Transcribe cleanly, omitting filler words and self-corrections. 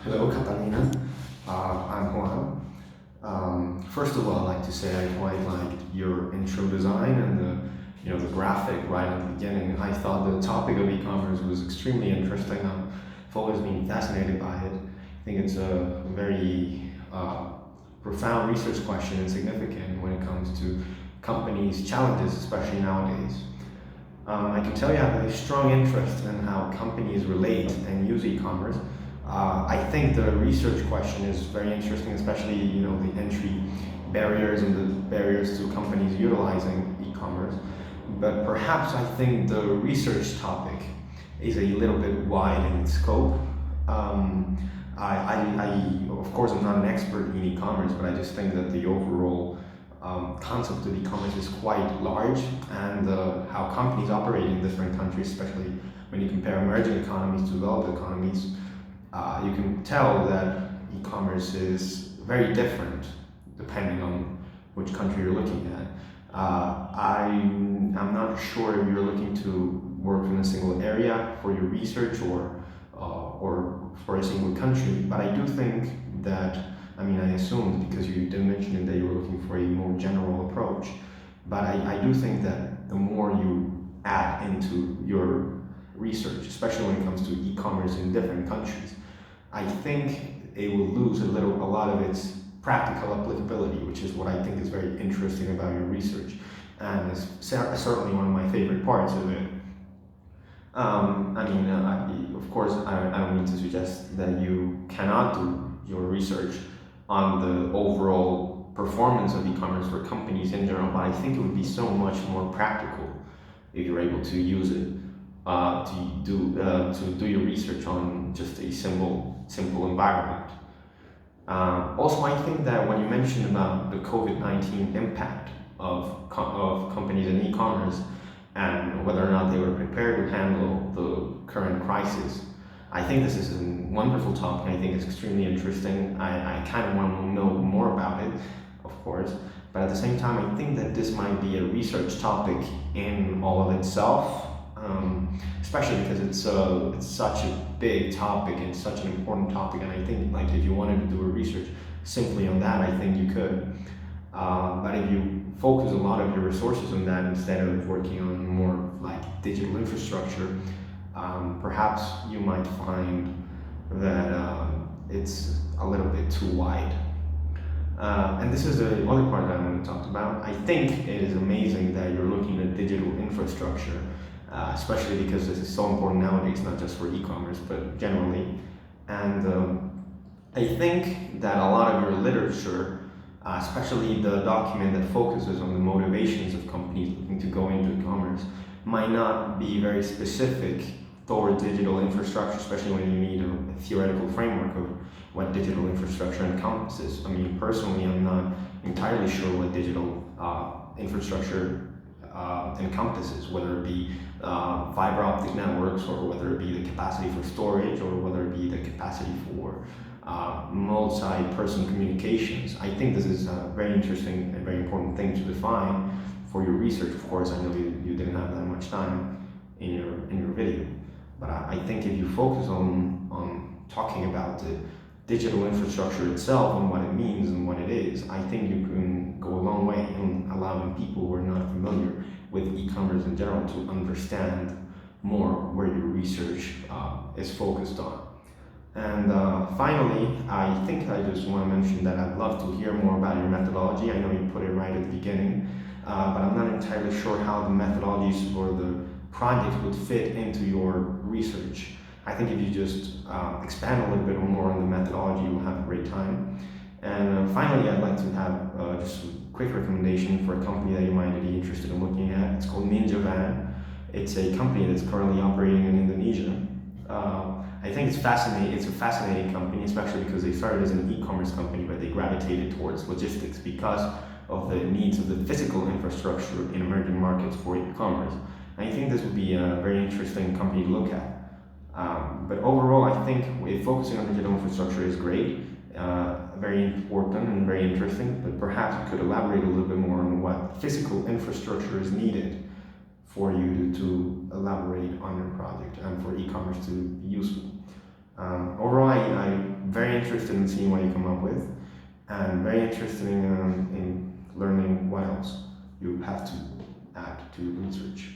Hello, Catalina. I'm Juan. First of all, I'd like to say I quite liked your intro design and the graphic right at the beginning. I thought the topic of e-commerce was extremely interesting. I've always been fascinated by it. I think it's a very profound research question and significant when it comes to companies' challenges, especially nowadays. I can tell you I have a strong interest in how companies relate and use e-commerce. I think the research question is very interesting, especially the entry barriers and the barriers to companies utilizing e-commerce. But perhaps I think the research topic is a little bit wide in its scope. Of course, I'm not an expert in e-commerce, but I just think that the overall concept of e-commerce is quite large, and how companies operate in different countries, especially when you compare emerging economies to developed economies, you can tell that e-commerce is very different depending on which country you're looking at. I'm not sure if you're looking to work in a single area for your research or for a single country, but I do think that, I assumed because you did mention it that you were looking for a more general approach, but I do think that the more you add into your research, especially when it comes to e-commerce in different countries, I think it will lose a lot of its practical applicability, which is what I think is very interesting about your research, and is certainly one of my favorite parts of it. Of course, I don't mean to suggest that you cannot do your research on the overall performance of e-commerce for companies in general, but I think it would be so much more practical if you're able to use it to do your research on just a simple environment. Also, I think that when you mentioned about the COVID-19 impact of companies in e-commerce and whether or not they were prepared to handle the current crisis, I think this is a wonderful topic. I think it's extremely interesting. I kind of want to know more about it, of course, but at the same time, I think that this might be a research topic in all of itself. Especially because it's such a big topic and such an important topic, and I think if you wanted to do a research simply on that, I think you could. But if you focus a lot of your resources on that instead of working on more digital infrastructure, perhaps you might find that it's a little bit too wide. And this is the other part that I want to talk about. I think it is amazing that you're looking at digital infrastructure, especially because this is so important nowadays, not just for e-commerce, but generally. And I think that a lot of your literature, especially the document that focuses on the motivations of companies looking to go into e-commerce, might not be very specific toward digital infrastructure, especially when you need a theoretical framework of what digital infrastructure encompasses. Personally, I'm not entirely sure what digital infrastructure encompasses, whether it be fiber optic networks, or whether it be the capacity for storage, or whether it be the capacity for multi-person communications. I think this is a very interesting and very important thing to define for your research. Of course, I know you didn't have that much time in your video, but I think if you focus on talking about the digital infrastructure itself and what it means and what it is, I think you can go a long way in allowing people who are not familiar with e-commerce in general to understand more where your research is focused on. And finally, I think I just want to mention that I'd love to hear more about your methodology. I know you put it right at the beginning, but I'm not entirely sure how the methodologies for the project would fit into your research. I think if you just expand a little bit more on the methodology, you'll have a great time. And finally, I'd like to have just a quick recommendation for a company that you might be interested in looking at. It's called Ninja Van. It's a company that's currently operating in Indonesia. I think it's fascinating. It's a fascinating company, especially because they started as an e-commerce company, but they gravitated towards logistics because of the needs of the physical infrastructure in emerging markets for e-commerce. And I think this would be a very interesting company to look at. But overall, I think focusing on digital infrastructure is great, very important and very interesting, but perhaps you could elaborate a little bit more on what physical infrastructure is needed for you to elaborate on your project and for e-commerce to be useful. Overall, I very interested in seeing what you come up with, and very interested in learning what else you have to add to research.